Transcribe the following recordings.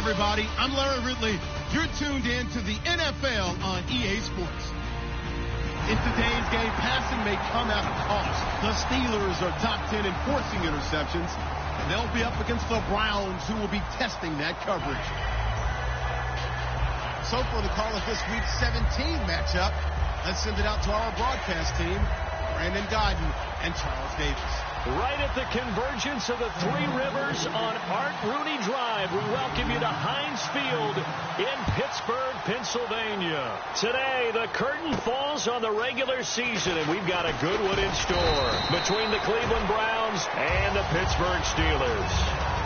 everybody. I'm Larry Ridley. You're tuned in to the NFL on EA Sports. In today's game, passing may come at a cost. The Steelers are top 10 in forcing interceptions, and they'll be up against the Browns, who will be testing that coverage. So for the call of this week's 17 matchup, let's send it out to our broadcast team, Brandon Godden and Charles Davis. Right at the convergence of the Three Rivers on Art Rooney Drive, we welcome you to Heinz Field in Pittsburgh, Pennsylvania. Today, the curtain falls on the regular season, and we've got a good one in store between the Cleveland Browns and the Pittsburgh Steelers.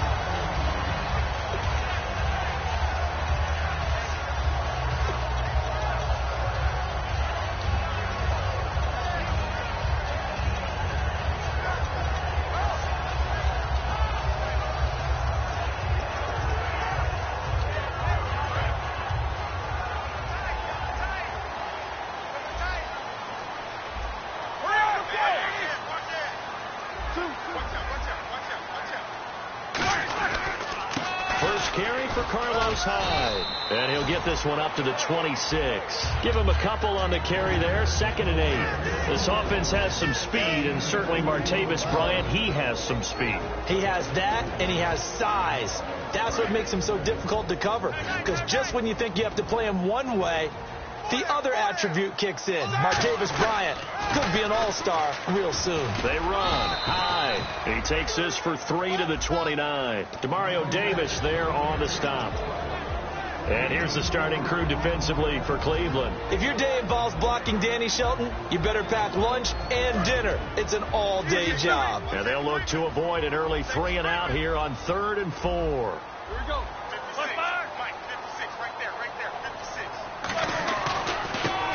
And he'll get this one up to the 26. Give him a couple on the carry there. 2nd and 8. This offense has some speed, and certainly Martavis Bryant, he has some speed. He has that, and he has size. That's what makes him so difficult to cover. Because just when you think you have to play him one way, the other attribute kicks in. Martavis Bryant could be an all-star real soon. They run high. He takes this for 3 to the 29. Demario Davis there on the stop. And here's the starting crew defensively for Cleveland. If your day involves blocking Danny Shelton, you better pack lunch and dinner. It's an all-day job. And they'll look to avoid an early 3 and out here on 3rd and 4. Here we go. 56. Mike, 56. Right there. 56.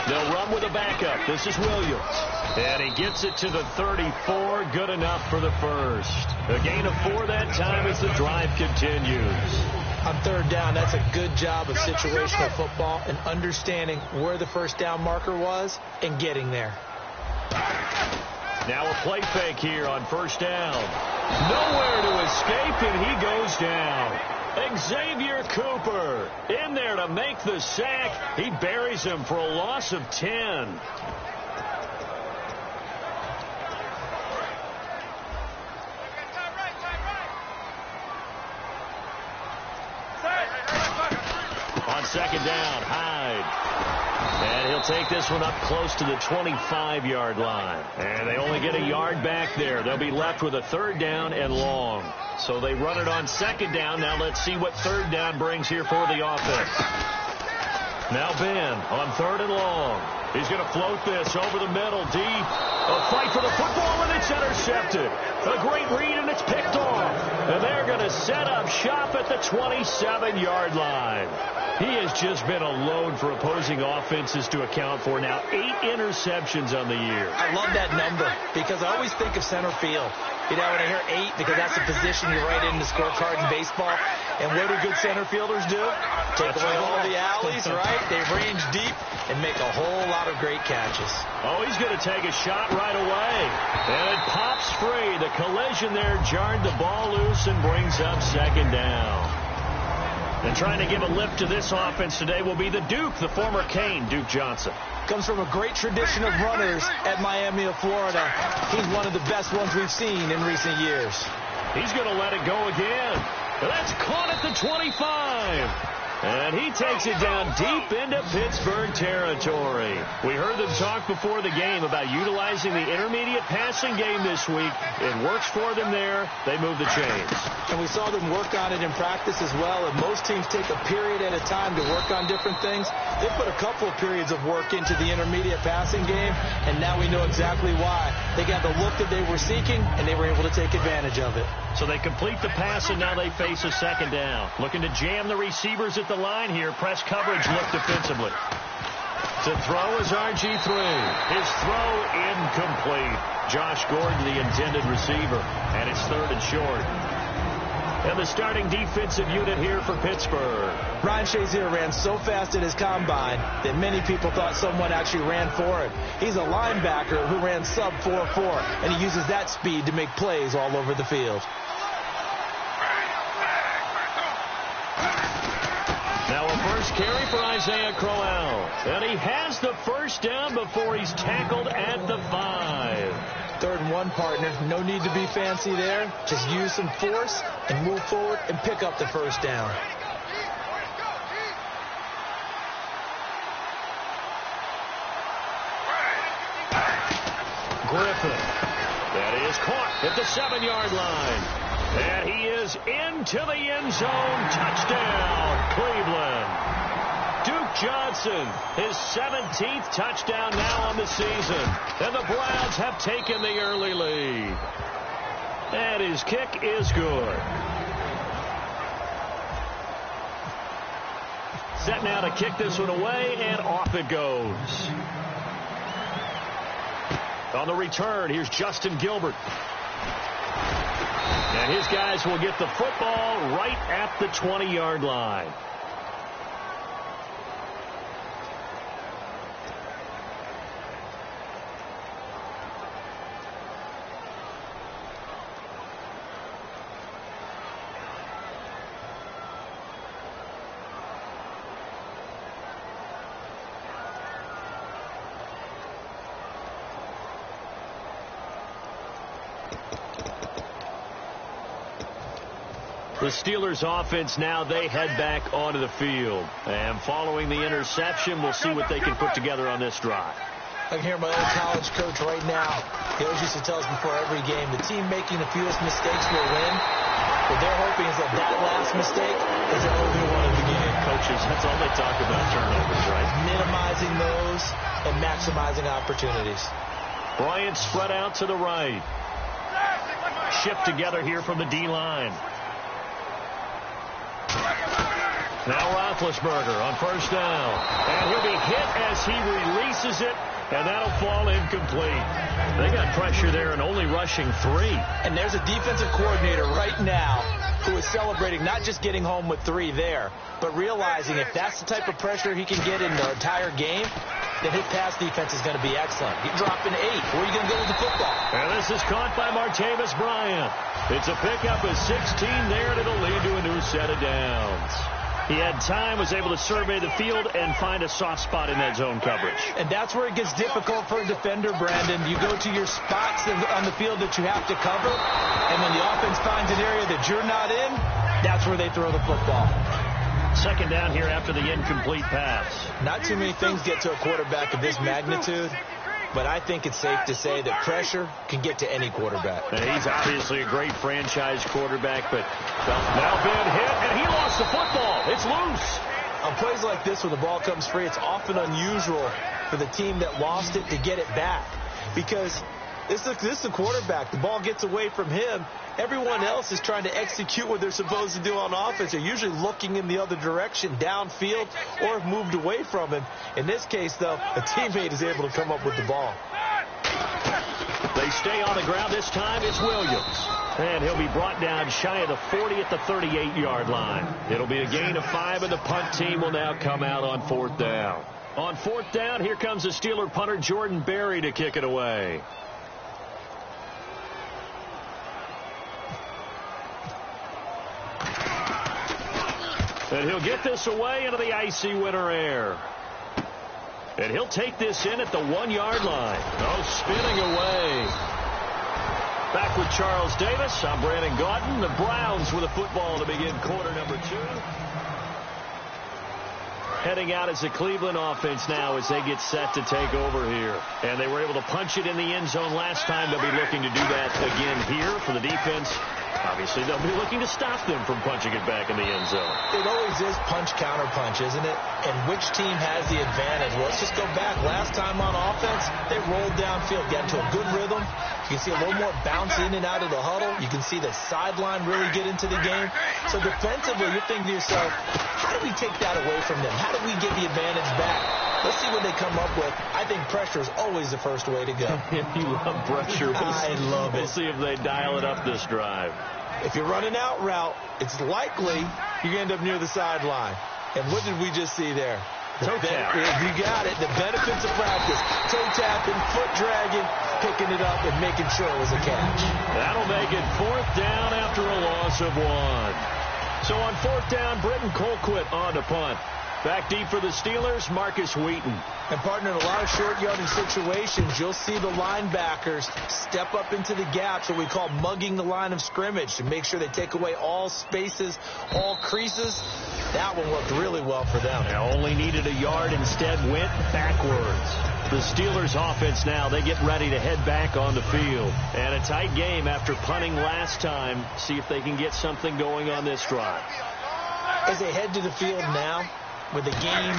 They'll run with a backup. This is Williams. And he gets it to the 34. Good enough for the first. A gain of 4 that time as the drive continues. On 3rd down, that's a good job of situational football and understanding where the first down marker was and getting there. Now a play fake here on 1st down. Nowhere to escape, and he goes down. Xavier Cooper in there to make the sack. He buries him for a loss of 10. On 2nd down, Hyde. And he'll take this one up close to the 25-yard line. And they only get a yard back there. They'll be left with a 3rd down and long. So they run it on 2nd down. Now let's see what 3rd down brings here for the offense. Now Ben on 3rd and long. He's going to float this over the middle, deep. A fight for the football, and it's intercepted. A great read, and it's picked off. And they're going to set up shop at the 27-yard line. He has just been a load for opposing offenses to account for. Now 8 interceptions on the year. I love that number because I always think of center field. You know, when I hear 8, because that's the position you write in the scorecard in baseball. And what do good center fielders do? Take away all the alleys, right? They range deep and make a whole lot of great catches. Oh, he's going to take a shot right away. And it pops free. The collision there jarred the ball loose and brings up 2nd down. And trying to give a lift to this offense today will be the Duke, the former Cane, Duke Johnson. Comes from a great tradition of runners at Miami of Florida. He's one of the best ones we've seen in recent years. He's going to let it go again. That's caught at the 25. And he takes it down deep into Pittsburgh territory. We heard them talk before the game about utilizing the intermediate passing game this week. It works for them there. They move the chains. And we saw them work on it in practice as well. And most teams take a period at a time to work on different things. They put a couple of periods of work into the intermediate passing game, and now we know exactly why. They got the look that they were seeking, and they were able to take advantage of it. So they complete the pass, and now they face a 2nd down. Looking to jam the receivers at the line here. Press coverage look defensively. To throw is RG3. His throw incomplete. Josh Gordon, the intended receiver. And it's 3rd and short. And the starting defensive unit here for Pittsburgh. Ryan Shazier ran so fast at his combine that many people thought someone actually ran for him. He's a linebacker who ran sub 4.4, and he uses that speed to make plays all over the field. first carry for Isaiah Crowell. And he has the first down before he's tackled at the 5. 3rd and 1, partner. No need to be fancy there. Just use some force and move forward and pick up the first down. Griffin. That is caught at the 7-yard line. And he is into the end zone. Touchdown, Cleveland. Duke Johnson, his 17th touchdown now on the season. And the Browns have taken the early lead. And his kick is good. Set now to kick this one away, and off it goes. On the return, here's Justin Gilbert. And his guys will get the football right at the 20-yard line. The Steelers offense now, they head back onto the field. And following the interception, we'll see what they can put together on this drive. I can hear my old college coach right now. He always used to tell us before every game, the team making the fewest mistakes will win. What they're hoping is that last mistake is the only one of the game. Coaches, that's all they talk about, turnovers, right? Minimizing those and maximizing opportunities. Bryant spread out to the right. Shift together here from the D-line. Now Roethlisberger on first down. And he'll be hit as he releases it, and that'll fall incomplete. They got pressure there and only rushing 3. And there's a defensive coordinator right now who is celebrating not just getting home with 3 there, but realizing if that's the type of pressure he can get in the entire game, then his pass defense is going to be excellent. He's dropping 8. Where are you going to go with the football? And this is caught by Martavis Bryant. It's a pickup of 16 there, and it'll lead to a new set of downs. He had time, was able to survey the field and find a soft spot in that zone coverage. And that's where it gets difficult for a defender, Brandon. You go to your spots on the field that you have to cover, and when the offense finds an area that you're not in, that's where they throw the football. Second down here after the incomplete pass. Not too many things get to a quarterback of this magnitude, but I think it's safe to say that pressure can get to any quarterback. And he's obviously a great franchise quarterback, but now been hit, and he lost the football. It's loose. On plays like this, when the ball comes free, it's often unusual for the team that lost it to get it back, because this is the quarterback. The ball gets away from him. Everyone else is trying to execute what they're supposed to do on offense. They're usually looking in the other direction, downfield, or have moved away from him. In this case, though, a teammate is able to come up with the ball. They stay on the ground. This time it's Williams. And he'll be brought down shy of the 40 at the 38-yard line. It'll be a gain of 5, and the punt team will now come out on 4th down. On 4th down, here comes the Steeler punter Jordan Berry to kick it away. And he'll get this away into the icy winter air. And he'll take this in at the 1-yard line. Oh, spinning away. Back with Charles Davis. I'm Brandon Gaudin. The Browns with a football to begin quarter number 2. Heading out as the Cleveland offense now as they get set to take over here. And they were able to punch it in the end zone last time. They'll be looking to do that again here for the defense. Obviously, they'll be looking to stop them from punching it back in the end zone. It always is punch-counter-punch, isn't it? And which team has the advantage? Well, let's just go back. Last time on offense, they rolled downfield, got into a good rhythm. You can see a little more bounce in and out of the huddle. You can see the sideline really get into the game. So defensively, you're thinking to yourself, how do we take that away from them? How do we get the advantage back? Let's see what they come up with. I think pressure is always the first way to go. You love pressure. I love it. We'll see if they dial it up this drive. If you're running out route, it's likely you're going to end up near the sideline. And what did we just see there? Toe tap. You got it. The benefits of practice. Toe tapping, foot dragging, picking it up, and making sure it was a catch. That'll make it 4th down after a loss of 1. So on 4th down, Britton Colquitt on to punt. Back deep for the Steelers, Marcus Wheaton. And, partner, in a lot of short yardage situations, you'll see the linebackers step up into the gaps, what we call mugging the line of scrimmage, to make sure they take away all spaces, all creases. That one worked really well for them. They only needed a yard, instead went backwards. The Steelers offense now, they get ready to head back on the field. And a tight game after punting last time. See if they can get something going on this drive. As they head to the field now, with the game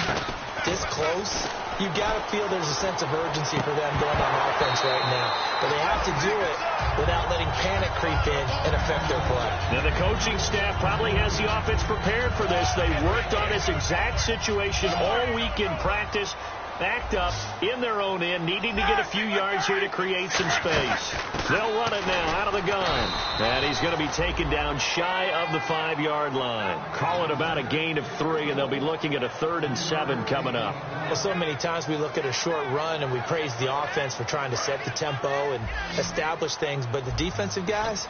this close, you got to feel there's a sense of urgency for them going on offense right now. But they have to do it without letting panic creep in and affect their play. Now the coaching staff probably has the offense prepared for this. They worked on this exact situation all week in practice. Backed up in their own end, needing to get a few yards here to create some space. They'll run it now out of the gun. And he's going to be taken down shy of the 5-yard line. Call it about a gain of 3, and they'll be looking at a 3rd and 7 coming up. Well, so many times we look at a short run and we praise the offense for trying to set the tempo and establish things, but the defensive guys,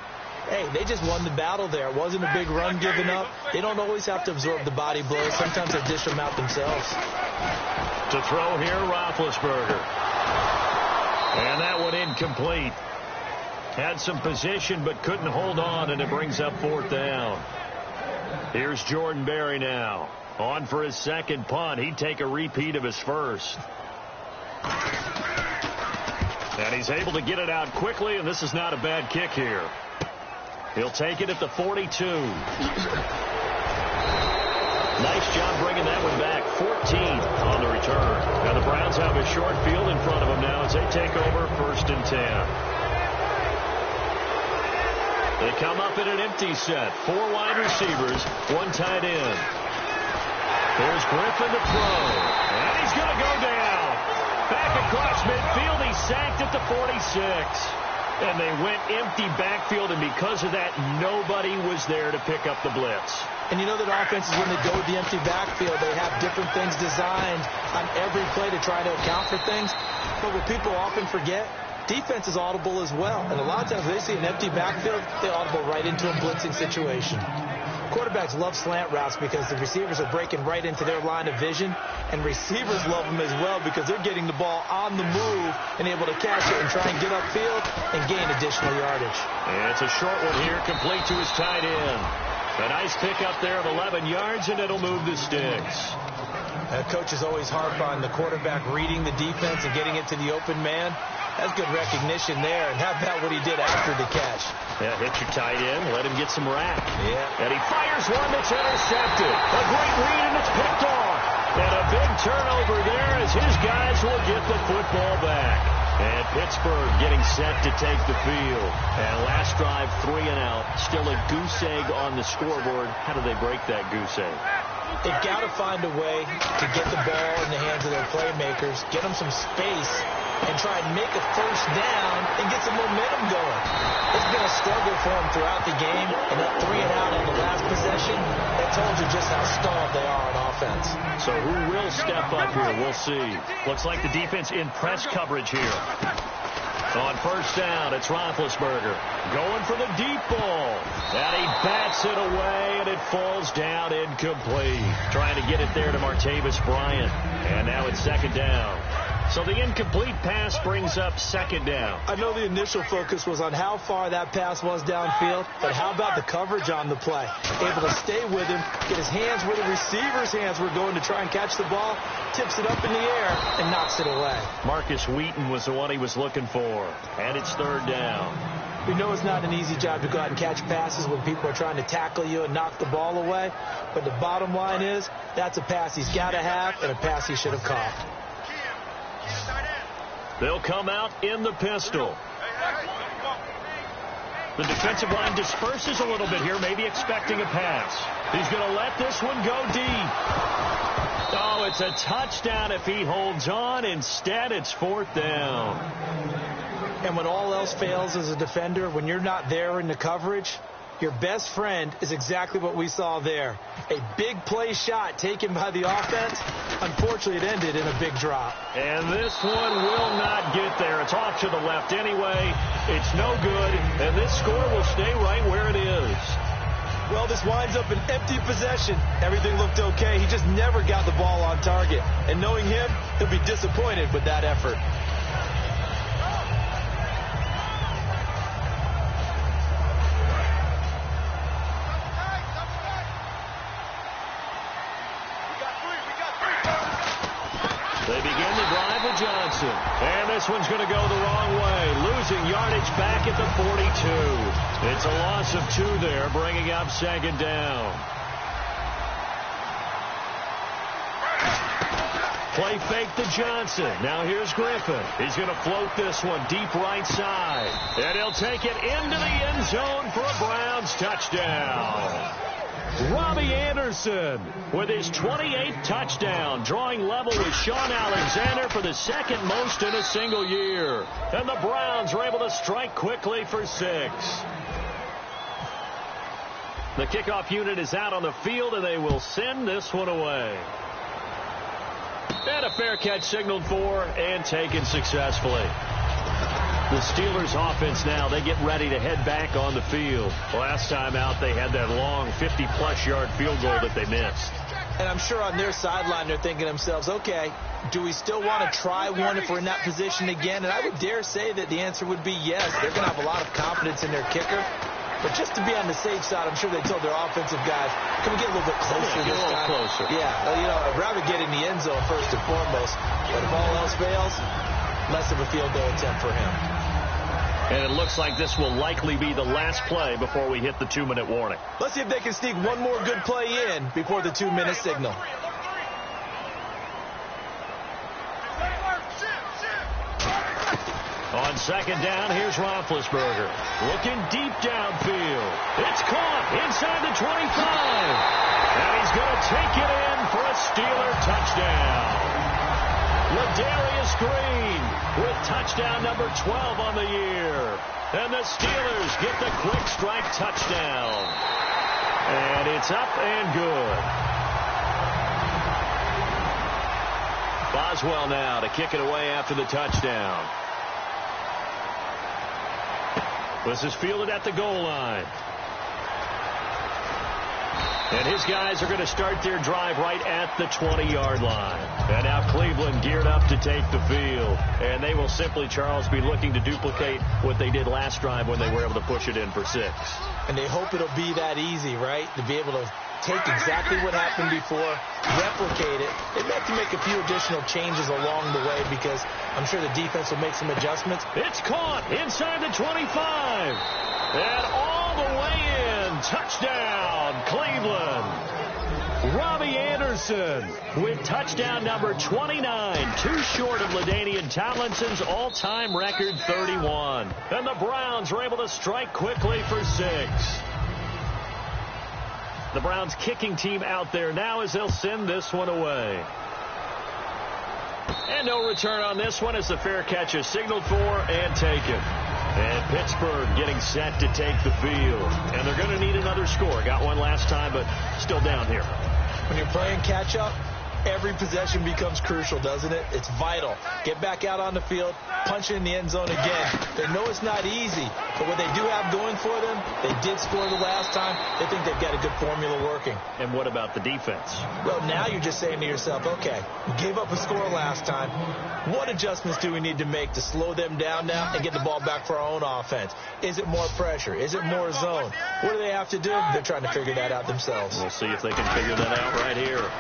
hey, they just won the battle there. It wasn't a big run given up. They don't always have to absorb the body blows. Sometimes they dish them out themselves. To throw here, Roethlisberger. And that one incomplete. Had some position but couldn't hold on, and it brings up 4th down. Here's Jordan Berry now. On for his second punt. He'd take a repeat of his first. And he's able to get it out quickly, and this is not a bad kick here. He'll take it at the 42. Nice job bringing that one back. 14 on the return. Now the Browns have a short field in front of them now as they take over 1st and 10. They come up in an empty set. 4 wide receivers, 1 tight end. There's Griffin to throw. And he's going to go down. Back across midfield. He's sacked at the 46. And they went empty backfield, and because of that, nobody was there to pick up the blitz. And you know that offenses, when they go with the empty backfield, they have different things designed on every play to try to account for things. But what people often forget, defense is audible as well. And a lot of times when they see an empty backfield, they audible right into a blitzing situation. Quarterbacks love slant routes because the receivers are breaking right into their line of vision, and receivers love them as well because they're getting the ball on the move and able to catch it and try and get upfield and gain additional yardage. And it's a short one here, complete to his tight end. A nice pickup there of 11 yards, and it'll move the sticks. Coaches always harp on the quarterback reading the defense and getting it to the open man. That's good recognition there. And how about what he did after the catch? Yeah, hit your tight end, let him get some rack. Yeah. And he fires one that's intercepted. A great read, and it's picked off. And a big turnover there as his guys will get the football back. And Pittsburgh getting set to take the field. And last drive, 3 and out. Still a goose egg on the scoreboard. How do they break that goose egg? They've got to find a way to get the ball in the hands of their playmakers, get them some space, and try and make a 1st down and get some momentum going. It's been a struggle for them throughout the game, and that 3 and out on the last possession, that told you just how stalled they are on offense. So who will step up here? We'll see. Looks like the defense in press coverage here. On 1st down, it's Roethlisberger going for the deep ball. And he bats it away, and it falls down incomplete. Trying to get it there to Martavis Bryant. And now it's 2nd down. So the incomplete pass brings up 2nd down. I know the initial focus was on how far that pass was downfield, but how about the coverage on the play? Able to stay with him, get his hands where the receiver's hands were going to try and catch the ball, tips it up in the air, and knocks it away. Marcus Wheaton was the one he was looking for, and it's 3rd down. We know it's not an easy job to go out and catch passes when people are trying to tackle you and knock the ball away, but the bottom line is that's a pass he's got to have and a pass he should have caught. They'll come out in the pistol. The defensive line disperses a little bit here, maybe expecting a pass. He's going to let this one go deep. Oh, it's a touchdown if he holds on. Instead, it's 4th down. And when all else fails as a defender, when you're not there in the coverage, your best friend is exactly what we saw there. A big play shot taken by the offense. Unfortunately, it ended in a big drop. And this one will not get there. It's off to the left anyway. It's no good, and this score will stay right where it is. Well, this winds up an empty possession. Everything looked okay. He just never got the ball on target. And knowing him, he'll be disappointed with that effort. They begin the drive with Johnson. And this one's going to go the wrong way. Losing yardage back at the 42. It's a loss of 2 there, bringing up second down. Play fake to Johnson. Now here's Griffin. He's going to float this one deep right side. And he'll take it into the end zone for a Browns touchdown. Robbie Anderson with his 28th touchdown, drawing level with Sean Alexander for the second most in a single year. And the Browns are able to strike quickly for 6. The kickoff unit is out on the field, and they will send this one away. And a fair catch signaled for and taken successfully. The Steelers offense now, they get ready to head back on the field. Last time out, they had that long 50-plus yard field goal that they missed. And I'm sure on their sideline, they're thinking to themselves, okay, do we still want to try one if we're in that position again? And I would dare say that the answer would be yes. They're going to have a lot of confidence in their kicker. But just to be on the safe side, I'm sure they told their offensive guys, can we get a little bit closer this time? Closer. Yeah, you know, I'd rather get in the end zone first and foremost. But if all else fails, less of a field goal attempt for him. And it looks like this will likely be the last play before we hit the 2-minute warning. Let's see if they can sneak one more good play in before the 2-minute signal. On second down, here's Roethlisberger. Looking deep downfield. It's caught inside the 25. And he's going to take it in for a Steeler touchdown. Ladarius Green with touchdown number 12 on the year. And the Steelers get the quick strike touchdown. And it's up and good. Boswell now to kick it away after the touchdown. This is fielded at the goal line. And his guys are going to start their drive right at the 20-yard line. And now Cleveland geared up to take the field. And they will simply, Charles, be looking to duplicate what they did last drive when they were able to push it in for 6. And they hope it'll be that easy, right? To be able to take exactly what happened before, replicate it. They may have to make a few additional changes along the way because I'm sure the defense will make some adjustments. It's caught inside the 25. And all the way in. Touchdown, Cleveland. Robbie Anderson with touchdown number 29, too short of LaDainian Tomlinson's all-time record 31. And the Browns are able to strike quickly for 6. The Browns kicking team out there now as they'll send this one away. And no return on this one as the fair catch is signaled for and taken. And Pittsburgh getting set to take the field. And they're going to need another score. Got one last time, but still down here. When you're playing catch-up, every possession becomes crucial, doesn't it? It's vital. Get back out on the field, punch it in the end zone again. They know it's not easy, but what they do have going for them, they did score the last time. They think they've got a good formula working. And what about the defense? Well, now you're just saying to yourself, okay, we gave up a score last time. What adjustments do we need to make to slow them down now and get the ball back for our own offense? Is it more pressure? Is it more zone? What do they have to do? They're trying to figure that out themselves. We'll see if they can figure that out right here.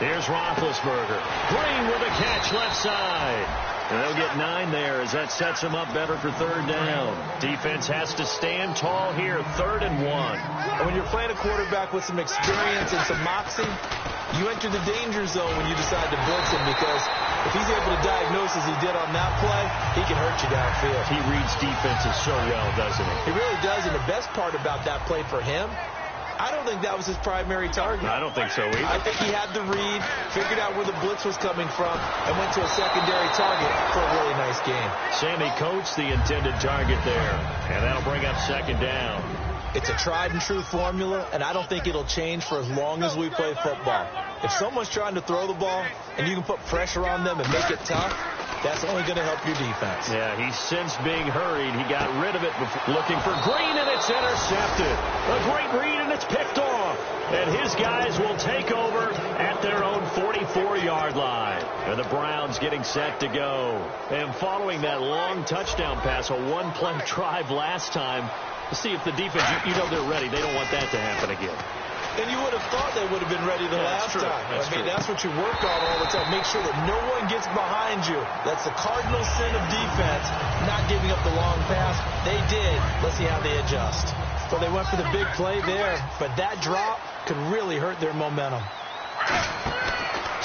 Here's Roethlisberger. Green with a catch left side. And they'll get 9 there as that sets them up better for third down. Defense has to stand tall here, 3rd and 1. And when you're playing a quarterback with some experience and some moxie, you enter the danger zone when you decide to blitz him because if he's able to diagnose as he did on that play, he can hurt you downfield. He reads defenses so well, doesn't he? He really does, and the best part about that play for him, I don't think that was his primary target. I don't think so either. I think he had the read, figured out where the blitz was coming from, and went to a secondary target for a really nice game. Sammy Coates, the intended target there, and that'll bring up second down. It's a tried-and-true formula, and I don't think it'll change for as long as we play football. If someone's trying to throw the ball and you can put pressure on them and make it tough, That's only going to help your defense. Yeah, he's since being hurried. He got rid of it before, looking for Green, and it's intercepted. A great read, and it's picked off. And his guys will take over at their own 44-yard line. And the Browns getting set to go. And following that long touchdown pass, a one-play drive last time, to see if the defense, you know they're ready. They don't want that to happen again. And you would have thought they would have been ready the last time. That's what you work on all the time. Make sure that no one gets behind you. That's the cardinal sin of defense, not giving up the long pass. They did. Let's see how they adjust. So they went for the big play there, but that drop could really hurt their momentum.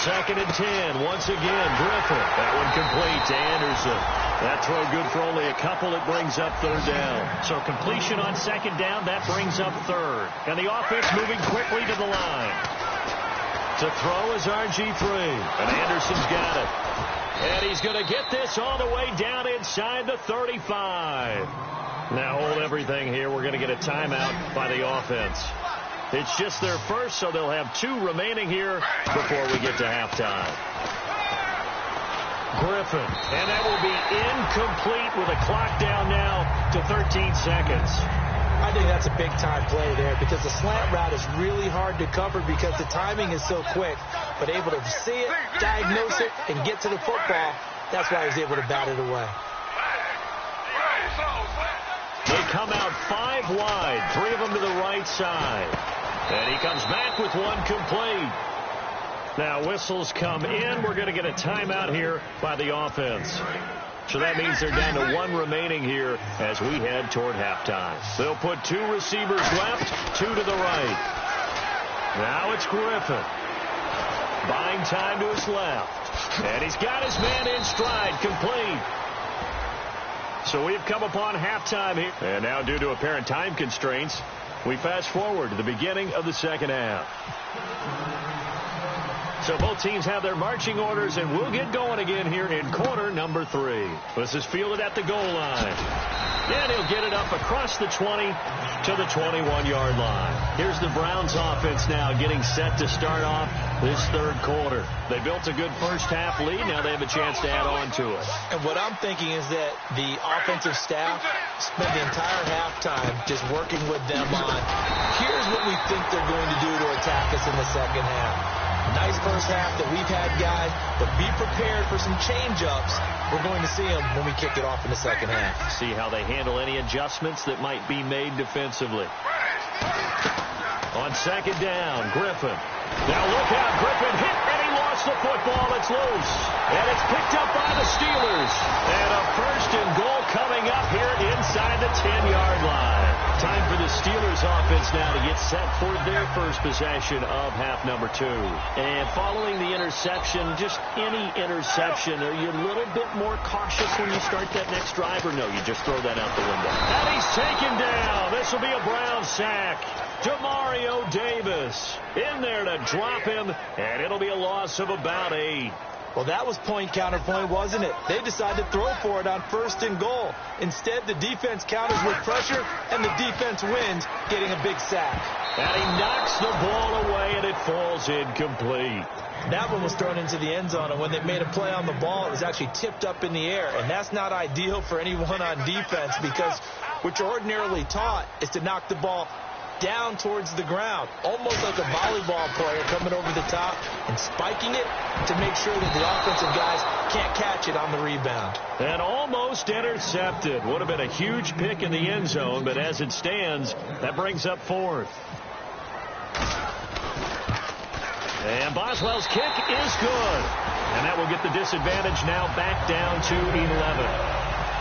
2nd and 10. Once again, Griffin. That one complete to Anderson. That throw good for only a couple. It brings up 3rd down. So completion on 2nd down. That brings up 3rd. And the offense moving quickly to the line. To throw is RG3. And Anderson's got it. And he's going to get this all the way down inside the 35. Now hold everything here. We're going to get a timeout by the offense. It's just their first, so they'll have 2 remaining here before we get to halftime. Griffin, and that will be incomplete with a clock down now to 13 seconds. I think that's a big-time play there because the slant route is really hard to cover because the timing is so quick. But able to see it, diagnose it, and get to the football, that's why he was able to bat it away. They come out 5 wide, 3 of them to the right side. And he comes back with one complete. Now whistles come in. We're going to get a timeout here by the offense. So that means they're down to 1 remaining here as we head toward halftime. They'll put 2 receivers left, 2 to the right. Now it's Griffin. Buying time to his left. And he's got his man in stride, complete. So we've come upon halftime here. And now due to apparent time constraints, we fast forward to the beginning of the 2nd half. So both teams have their marching orders, and we'll get going again here in quarter number 3. This is fielded at the goal line. And he'll get it up across the 20 to the 21-yard line. Here's the Browns offense now getting set to start off this 3rd quarter. They built a good first half lead. Now they have a chance to add on to it. And what I'm thinking is that the offensive staff spent the entire halftime just working with them on, here's what we think they're going to do to attack us in the 2nd half. Nice first half that we've had, guys, but be prepared for some change-ups. We're going to see them when we kick it off in the 2nd half. See how they handle any adjustments that might be made defensively. On 2nd down, Griffin. Now look out, Griffin hit, and he lost the football. It's loose, and it's picked up by the Steelers. And a 1st and goal coming up here inside the 10-yard line. Time for the Steelers offense now to get set for their first possession of half number 2. And following the interception, just any interception, are you a little bit more cautious when you start that next drive, or no, you just throw that out the window? And he's taken down. This will be a Brown sack. Demario Davis in there to drop him, and it'll be a loss of about 8. Well, that was point counterpoint, wasn't it? They decided to throw for it on 1st and goal. Instead, the defense counters with pressure, and the defense wins, getting a big sack. And he knocks the ball away, and it falls incomplete. That one was thrown into the end zone, and when they made a play on the ball, it was actually tipped up in the air. And that's not ideal for anyone on defense because what you're ordinarily taught is to knock the ball down towards the ground, almost like a volleyball player coming over the top and spiking it to make sure that the offensive guys can't catch it on the rebound. And almost intercepted. Would have been a huge pick in the end zone, but as it stands, that brings up 4th. And Boswell's kick is good. And that will get the disadvantage now back down to 11.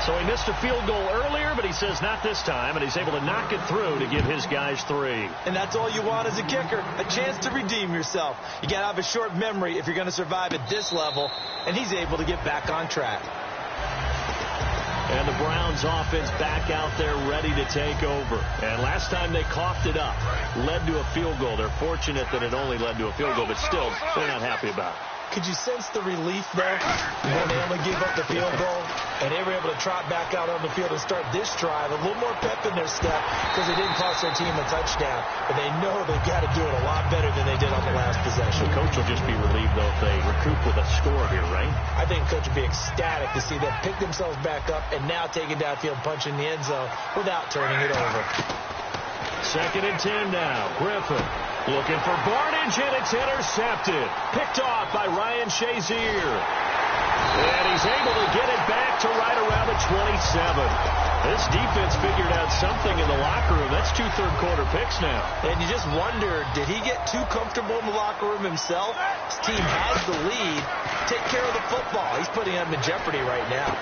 So he missed a field goal earlier, but he says not this time, and he's able to knock it through to give his guys 3. And that's all you want as a kicker, a chance to redeem yourself. You got to have a short memory if you're going to survive at this level, and he's able to get back on track. And the Browns offense back out there ready to take over. And last time they coughed it up, led to a field goal. They're fortunate that it only led to a field goal, but still, they're not happy about it. Could you sense the relief there when they only gave up the field goal and they were able to trot back out on the field and start this drive? A little more pep in their step because they didn't cost their team a touchdown. But they know they've got to do it a lot better than they did on the last possession. The coach will just be relieved, though, if they recoup with a score here, right? I think coach would be ecstatic to see them pick themselves back up and now take it downfield, punch in the end zone without turning it over. 2nd and 10 now. Griffin looking for Barnage, and it's intercepted. Picked off by Ryan Shazier. And he's able to get it back to right around the 27. This defense figured out something in the locker room. That's 2 third-quarter picks now. And you just wonder, did he get too comfortable in the locker room himself? His team has the lead. Take care of the football. He's putting them in jeopardy right now.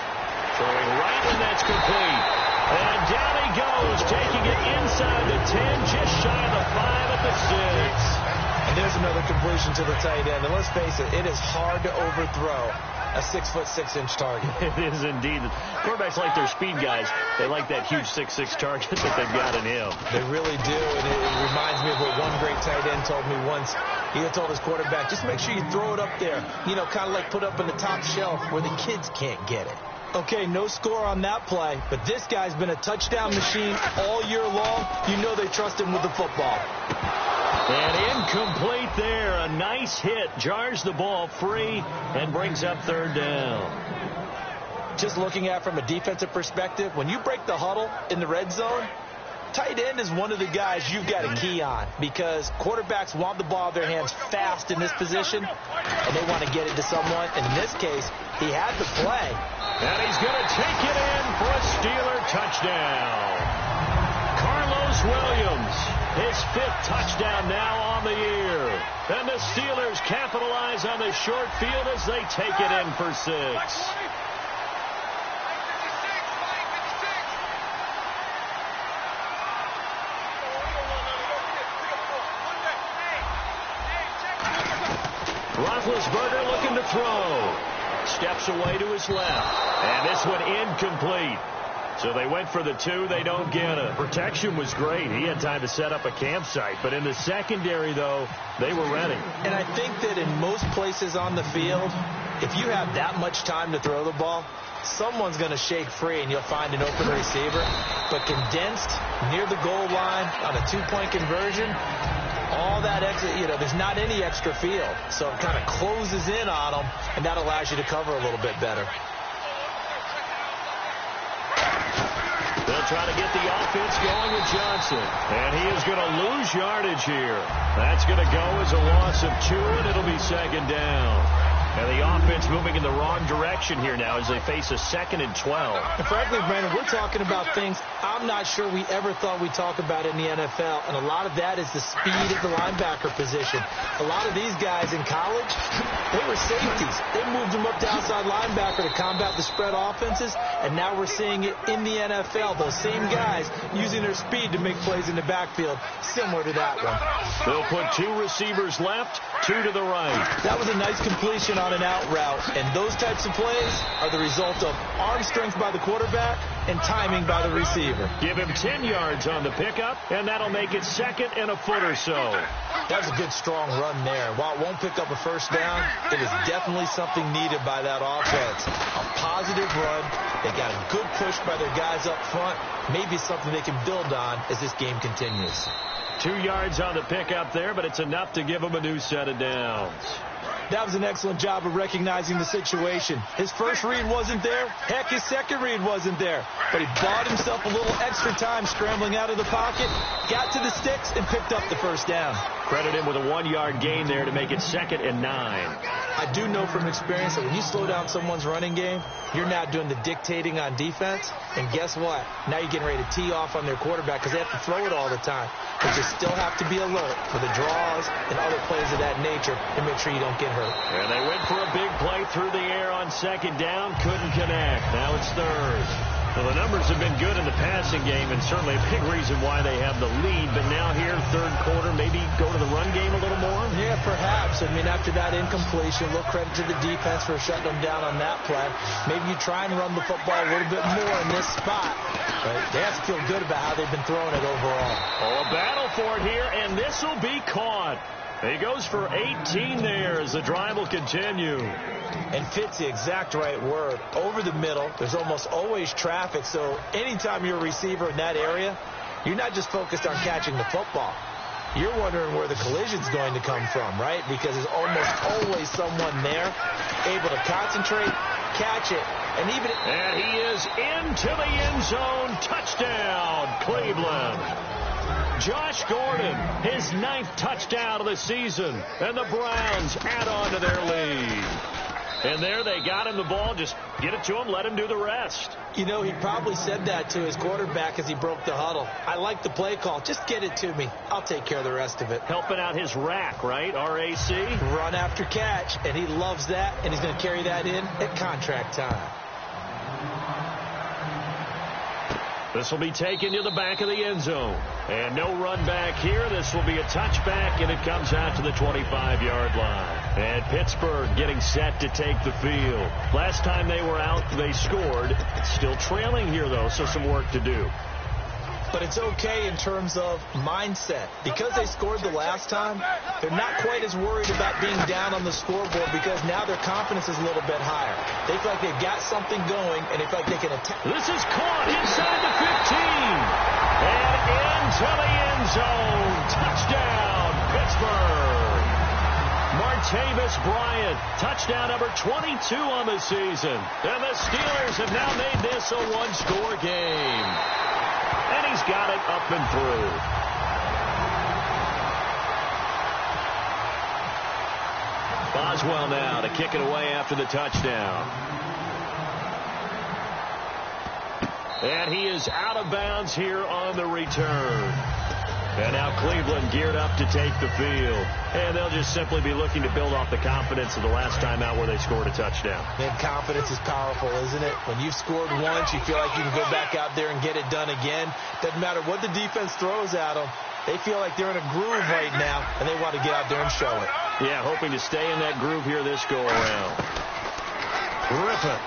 Throwing right, and that's complete. And down he goes, taking it inside the 10, just shy of the 5 at the 6. And there's another completion to the tight end. And let's face it, it is hard to overthrow a 6'6" target. It is indeed. Quarterbacks like their speed guys. They like that huge 6'6" target that they've got in him. They really do, and it reminds me of what one great tight end told me once. He had told his quarterback, just make sure you throw it up there. You know, kind of like put up in the top shelf where the kids can't get it. Okay, no score on that play, but this guy's been a touchdown machine all year long. You know they trust him with the football. And incomplete there. A nice hit. Jars the ball free and brings up 3rd down. Just looking at it from a defensive perspective, when you break the huddle in the red zone, tight end is one of the guys you've got to key on because quarterbacks want the ball in their hands fast in this position, and they want to get it to someone. And in this case, he had the play. And he's going to take it in for a Steeler touchdown. Carlos Williams, his 5th touchdown now on the year. And the Steelers capitalize on the short field as they take it in for 6. Roethlisberger looking to throw. Steps away to his left. And this one incomplete. So they went for the 2. They don't get it. Protection was great. He had time to set up a campsite. But in the secondary, though, they were ready. And I think that in most places on the field, if you have that much time to throw the ball, someone's going to shake free and you'll find an open receiver. But condensed near the goal line on a 2-point conversion, all that extra, there's not any extra field. So it kind of closes in on them, and that allows you to cover a little bit better. They'll try to get the offense going with Johnson. And he is going to lose yardage here. That's going to go as a loss of 2, and it'll be 2nd down. And the offense moving in the wrong direction here now as they face a 2nd and 12. And frankly, Brandon, we're talking about things I'm not sure we ever thought we'd talk about in the NFL. And a lot of that is the speed at the linebacker position. A lot of these guys in college, they were safeties. They moved them up to outside linebacker to combat the spread offenses. And now we're seeing it in the NFL. Those same guys using their speed to make plays in the backfield, similar to that one. They'll put 2 receivers left, 2 to the right. That was a nice completion on an out route, and those types of plays are the result of arm strength by the quarterback and timing by the receiver. Give him 10 yards on the pickup, and that'll make it 2nd and a foot or so. That was a good, strong run there. While it won't pick up a first down, it is definitely something needed by that offense. A positive run. They got a good push by their guys up front. Maybe something they can build on as this game continues. 2 yards on the pickup there, but it's enough to give them a new set of downs. That was an excellent job of recognizing the situation. His first read wasn't there. Heck, his second read wasn't there. But he bought himself a little extra time scrambling out of the pocket, got to the sticks, and picked up the first down. Credit him with a 1-yard gain there to make it 2nd and 9. I do know from experience that when you slow down someone's running game, you're now doing the dictating on defense. And guess what? Now you're getting ready to tee off on their quarterback because they have to throw it all the time. But you still have to be alert for the draws and other plays of that nature to make sure you don't get hurt. And they went for a big play through the air on 2nd down. Couldn't connect. Now it's 3rd. Well, the numbers have been good in the passing game, and certainly a big reason why they have the lead. But now here, 3rd quarter, maybe go to the run game a little more? Yeah, perhaps. I mean, after that incompletion, a little credit to the defense for shutting them down on that play. Maybe you try and run the football a little bit more in this spot. But they have to feel good about how they've been throwing it overall. Oh, a battle for it here, and this will be caught. He goes for 18 there as the drive will continue. And fits the exact right word. Over the middle, there's almost always traffic, so anytime you're a receiver in that area, you're not just focused on catching the football. You're wondering where the collision's going to come from, right? Because there's almost always someone there able to concentrate, catch it, and even... And he is into the end zone. Touchdown, Cleveland. Josh Gordon, his 9th touchdown of the season, and the Browns add on to their lead. And there they got him the ball. Just get it to him, let him do the rest. You know, he probably said that to his quarterback as he broke the huddle. I like the play call. Just get it to me. I'll take care of the rest of it. Helping out his rack, right? R-A-C? Run after catch, and he loves that, and he's going to carry that in at contract time. This will be taken to the back of the end zone. And no run back here. This will be a touchback, and it comes out to the 25-yard line. And Pittsburgh getting set to take the field. Last time they were out, they scored. Still trailing here, though, so some work to do. But it's okay in terms of mindset. Because they scored the last time, they're not quite as worried about being down on the scoreboard because now their confidence is a little bit higher. They feel like they've got something going, and they feel like they can attack. This is caught inside the 15. And into the end zone. Touchdown, Pittsburgh. Martavis Bryant, touchdown number 22 on the season. And the Steelers have now made this a one-score game. And he's got it up and through. Boswell now to kick it away after the touchdown. And he is out of bounds here on the return. And now Cleveland geared up to take the field. And they'll just simply be looking to build off the confidence of the last time out where they scored a touchdown. And confidence is powerful, isn't it? When you've scored once, you feel like you can go back out there and get it done again. Doesn't matter what the defense throws at them. They feel like they're in a groove right now, and they want to get out there and show it. Yeah, hoping to stay in that groove here this go-around. Griffin.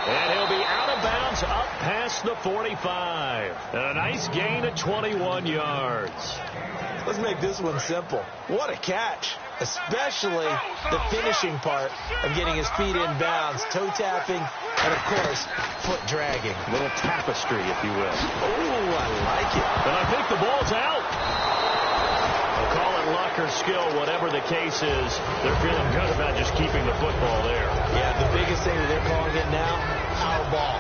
And he'll be out of bounds up past the 45. And a nice gain of 21 yards. Let's make this one simple. What a catch, especially the finishing part of getting his feet in bounds, toe tapping, and, of course, foot dragging. A little tapestry, if you will. Oh, I like it. And I think the ball's out. I'll call it luck or skill, whatever the case is. They're feeling good about just keeping the football there. Yeah, the biggest thing that they're calling it now, our ball.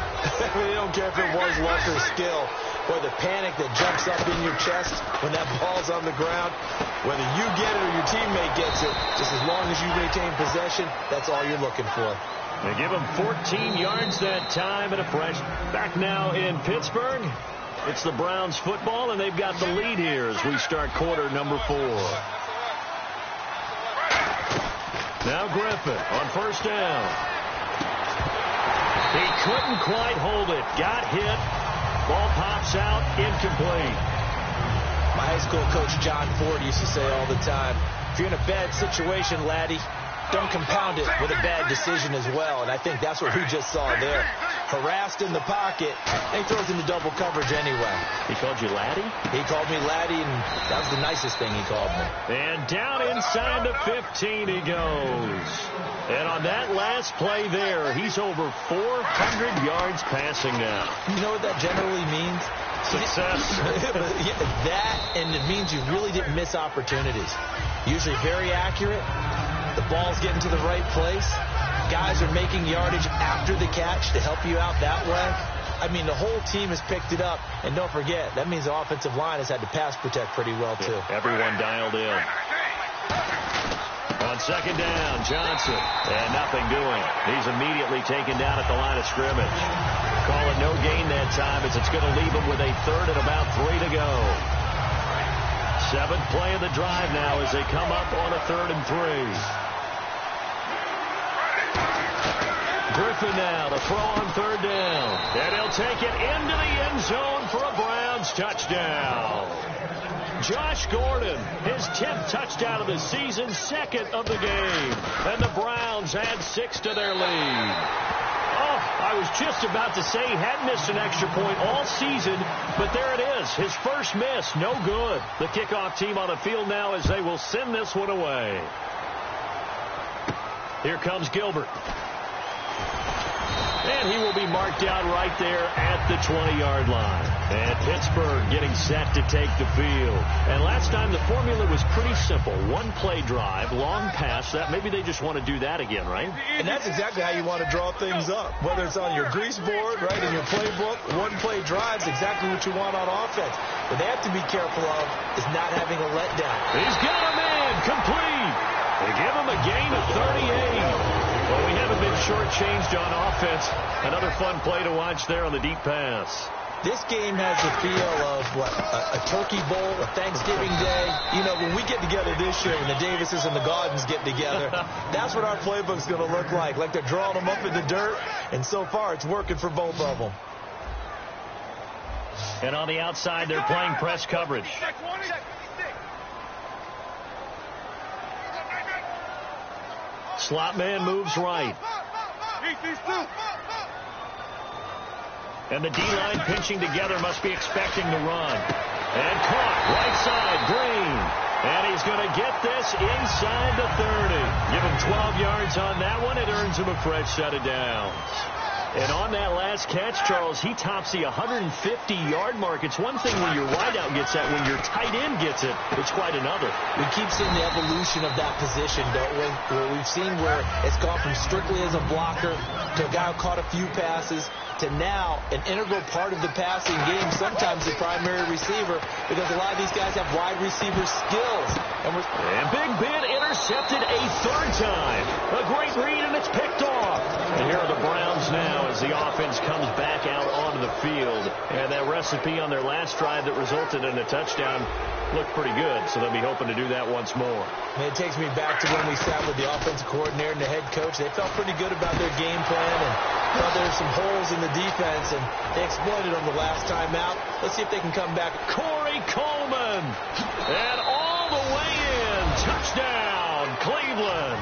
They don't care if it was luck or skill, or the panic that jumps up in your chest when that ball's on the ground. Whether you get it or your teammate gets it, just as long as you maintain possession, that's all you're looking for. They give him 14 yards that time and a fresh. Back now in Pittsburgh. It's the Browns football, and they've got the lead here as we start quarter number 4. Now Griffin on first down. He couldn't quite hold it. Got hit. Ball pops out. Incomplete. My high school coach, John Ford, used to say all the time, if you're in a bad situation, laddie, don't compound it with a bad decision as well. And I think that's what we just saw there. Harassed in the pocket, and he throws into double coverage anyway. He called you laddie? He called me laddie, and that was the nicest thing he called me. And down inside the 15 he goes. And on that last play there, he's over 400 yards passing now. You know what that generally means? Success. That, and it means you really didn't miss opportunities. Usually very accurate. The ball's getting to the right place. Guys are making yardage after the catch to help you out that way. I mean, the whole team has picked it up. And don't forget, that means the offensive line has had to pass protect pretty well, too. Yeah, everyone dialed in. On second down, Johnson. And nothing doing. He's immediately taken down at the line of scrimmage. Call it no gain that time as it's going to leave him with a third and about 3 to go. 7th play of the drive now as they come up on a 3rd and 3. Griffin now to throw on 3rd down. And he'll take it into the end zone for a Browns touchdown. Josh Gordon, his 10th touchdown of the season, 2nd of the game. And the Browns add 6 to their lead. Oh, I was just about to say he had missed an extra point all season, but there it is. His first miss, no good. The kickoff team on the field now as they will send this one away. Here comes Gilbert. And he will be marked down right there at the 20-yard line. And Pittsburgh getting set to take the field. And last time the formula was pretty simple. One play drive, long pass. That maybe they just want to do that again, right? And that's exactly how you want to draw things up. Whether it's on your grease board, right, in your playbook, one play drive is exactly what you want on offense. What they have to be careful of is not having a letdown. He's got a man complete. They give him a gain of 38. Well, we haven't been shortchanged on offense. Another fun play to watch there on the deep pass. This game has the feel of what, a turkey bowl, a Thanksgiving day. You know, when we get together this year, when the Davises and the Gaudens get together, that's what our playbook's going to look like. Like they're drawing them up in the dirt, and so far it's working for both of them. And on the outside, they're playing press coverage. Slot man moves right. And the D-line pinching together must be expecting the run. And caught right side, Green. And he's going to get this inside the 30. Give him 12 yards on that one. It earns him a fresh set of downs. And on that last catch, Charles, he tops the 150-yard mark. It's one thing when your wideout gets that. When your tight end gets it, it's quite another. We keep seeing the evolution of that position, don't we? Where we've seen where it's gone from strictly as a blocker to a guy who caught a few passes to now an integral part of the passing game, sometimes the primary receiver, because a lot of these guys have wide receiver skills. And Big Ben intercepted a third time. A great read, and it's picked off. And here are the Browns now as the offense comes back out onto the field. And that recipe on their last drive that resulted in a touchdown looked pretty good, so they'll be hoping to do that once more. And it takes me back to when we sat with the offensive coordinator and the head coach. They felt pretty good about their game plan and thought there were some holes in the defense, and they exploited them the last time out. Let's see if they can come back. Corey Coleman, and all the way in. Touchdown, Cleveland.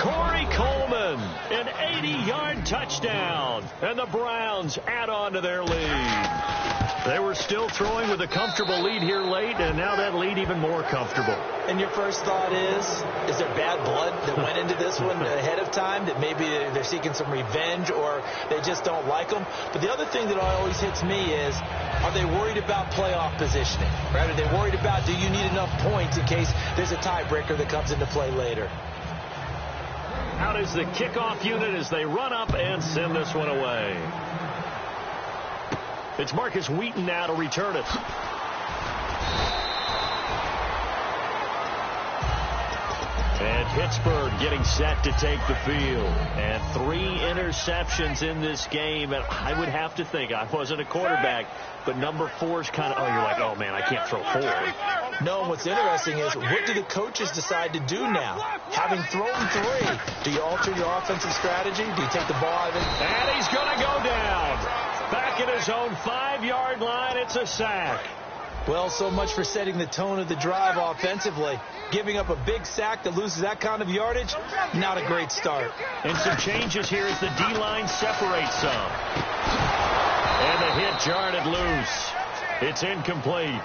Corey Coleman, an 80-yard touchdown, and the Browns add on to their lead. They were still throwing with a comfortable lead here late, and now that lead even more comfortable. And your first thought is there bad blood that went into this one ahead of time, that maybe they're seeking some revenge or they just don't like them? But the other thing that always hits me is, are they worried about playoff positioning? Right? Are they worried about, do you need enough points in case there's a tiebreaker that comes into play later? Out is the kickoff unit as they run up and send this one away. It's Marcus Wheaton now to return it. And Pittsburgh getting set to take the field. And 3 interceptions in this game. And I would have to think, I wasn't a quarterback, but number 4 is kind of, oh, you're like, oh, man, I can't throw 4. No, what's interesting is, what do the coaches decide to do now? Having thrown 3, do you alter your offensive strategy? Do you take the ball out of it? And he's going to go down. Back at his own 5-yard line, it's a sack. Well, so much for setting the tone of the drive offensively. Giving up a big sack that loses that kind of yardage, not a great start. And some changes here as the D-line separates some. And the hit jarred it loose. It's incomplete.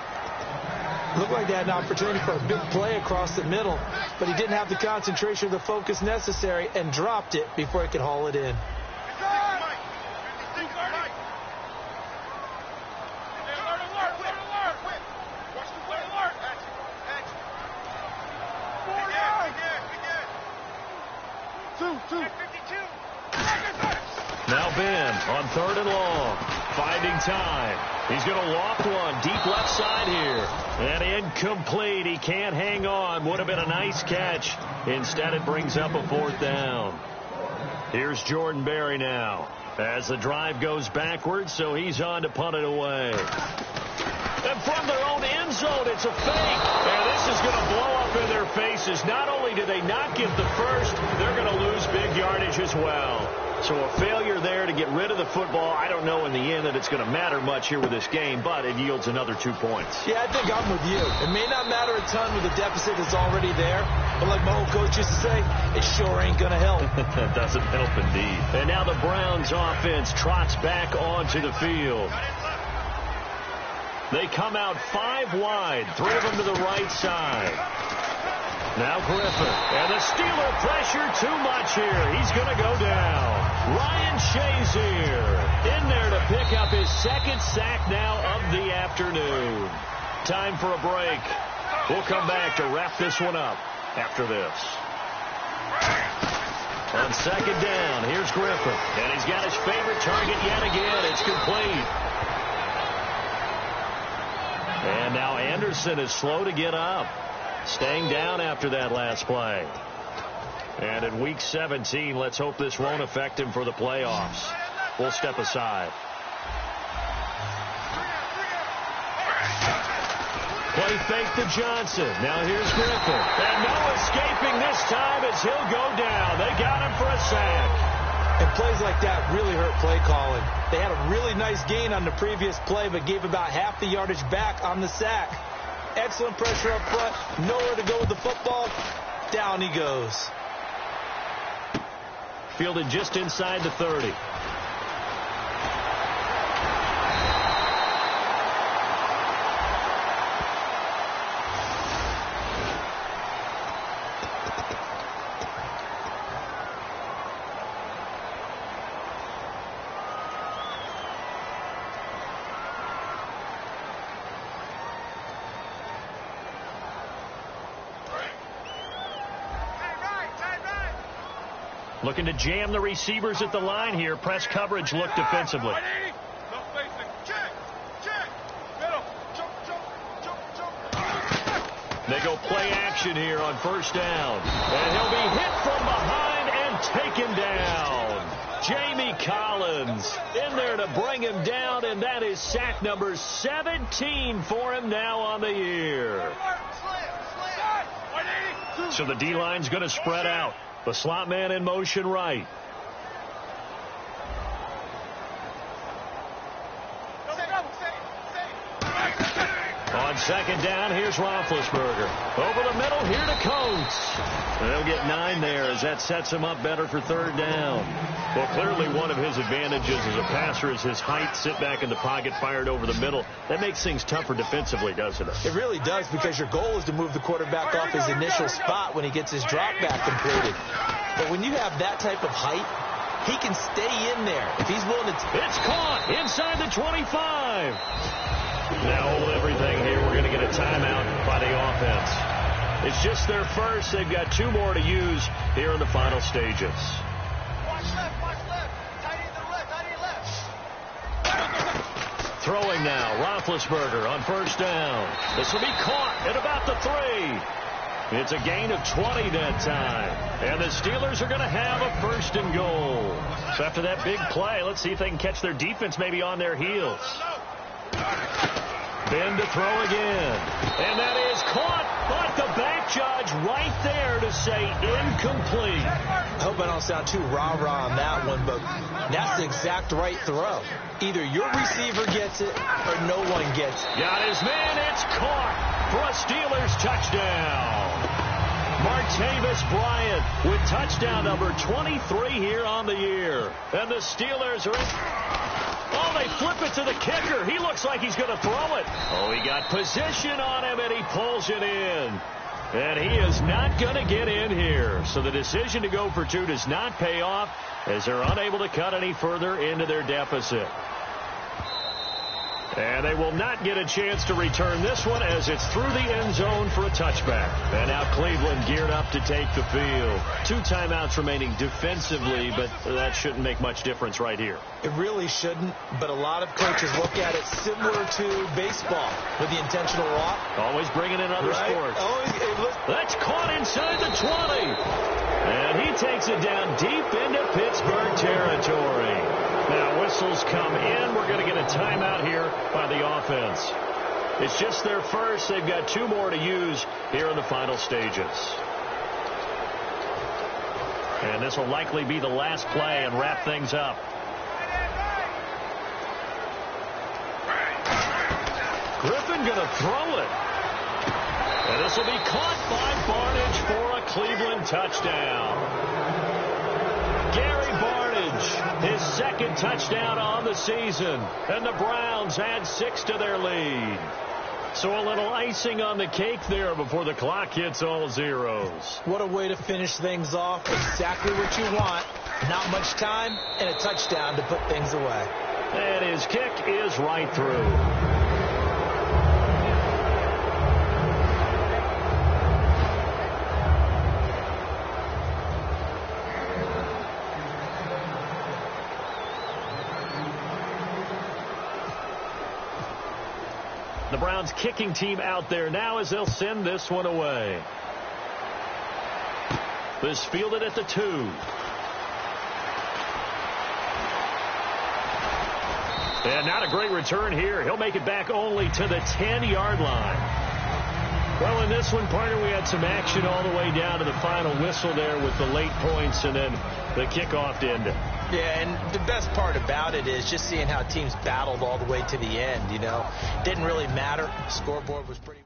Looked like they had an opportunity for a big play across the middle, but he didn't have the concentration or the focus necessary and dropped it before he could haul it in. Now Ben on 3rd and long, finding time. He's going to loft one deep left side here. And incomplete. He can't hang on. Would have been a nice catch. Instead, it brings up a 4th down. Here's Jordan Berry now as the drive goes backwards, so he's on to punt it away. And from their own end zone, it's a fake. And this is going to blow up in their faces. Not only do they not get the first, they're going to lose big yardage as well. So a failure there to get rid of the football. I don't know in the end that it's going to matter much here with this game, but it yields another 2 points. Yeah, I think I'm with you. It may not matter a ton with the deficit that's already there, but like my old coach used to say, it sure ain't going to help. That doesn't help indeed. And now the Browns offense trots back onto the field. They come out 5 wide, 3 of them to the right side. Now Griffin, and the Steeler pressure too much here. He's going to go down. Ryan Shazier in there to pick up his 2nd sack now of the afternoon. Time for a break. We'll come back to wrap this one up after this. On 2nd down, here's Griffin, and he's got his favorite target yet again. It's complete. And now Anderson is slow to get up. Staying down after that last play. And in Week 17, let's hope this won't affect him for the playoffs. We'll step aside. Play fake to Johnson. Now here's Griffin. And no escaping this time as he'll go down. They got him for a sack. And plays like that really hurt play calling. They had a really nice gain on the previous play, but gave about half the yardage back on the sack. Excellent pressure up front. Nowhere to go with the football. Down he goes. Fielded just inside the 30. Looking to jam the receivers at the line here. Press coverage look defensively. They go play action here on 1st down. And he'll be hit from behind and taken down. Jamie Collins in there to bring him down, and that is sack number 17 for him now on the year. So the D-line's going to spread out. The slot man in motion right. On 2nd down, here's Roethlisberger. Over the middle, here to Coates. They'll get 9 there as that sets him up better for 3rd down. Well, clearly one of his advantages as a passer is his height. Sit back in the pocket, fired over the middle. That makes things tougher defensively, doesn't it? It really does, because your goal is to move the quarterback off his initial spot when he gets his drop back completed. But when you have that type of height, he can stay in there. If he's willing to... It's caught inside the 25. Now hold everything here. We're going to get a timeout by the offense. It's just their first. They've got 2 more to use here in the final stages. Watch left. Tight end to the left, tight end left. Throwing now, Roethlisberger on 1st down. This will be caught at about the 3. It's a gain of 20 that time. And the Steelers are going to have a 1st and goal. So after that big play, let's see if they can catch their defense maybe on their heels. Ben to throw again. And that is caught, but the back judge right there to say incomplete. I hope I don't sound too rah-rah on that one, but that's the exact right throw. Either your receiver gets it or no one gets it. Got his man. It's caught for a Steelers touchdown. Martavis Bryant with touchdown number 23 here on the year. And the Steelers are in... Oh, they flip it to the kicker. He looks like he's going to throw it. Oh, he got position on him, and he pulls it in. And he is not going to get in here. So the decision to go for 2 does not pay off as they're unable to cut any further into their deficit. And they will not get a chance to return this one as it's through the end zone for a touchback. And now Cleveland geared up to take the field. 2 timeouts remaining defensively, but that shouldn't make much difference right here. It really shouldn't, but a lot of coaches look at it similar to baseball with the intentional walk. Always bringing in other sports. That's caught inside the 20. And he takes it down deep into Pittsburgh territory. Now whistles come in. We're going to get a timeout here by the offense. It's just their first. They've got 2 more to use here in the final stages. And this will likely be the last play and wrap things up. Griffin going to throw it. And this will be caught by Barnidge for a Cleveland touchdown. Gary Barnidge, his second touchdown on the season. And the Browns add 6 to their lead. So a little icing on the cake there before the clock hits all zeros. What a way to finish things off. Exactly what you want. Not much time and a touchdown to put things away. And his kick is right through. The Browns kicking team out there now as they'll send this one away. This fielded at the 2. And not a great return here. He'll make it back only to the 10-yard line. Well, in this one, partner, we had some action all the way down to the final whistle there with the late points and then the kickoff to end it. Yeah, and the best part about it is just seeing how teams battled all the way to the end, you know. Didn't really matter. The scoreboard was pretty...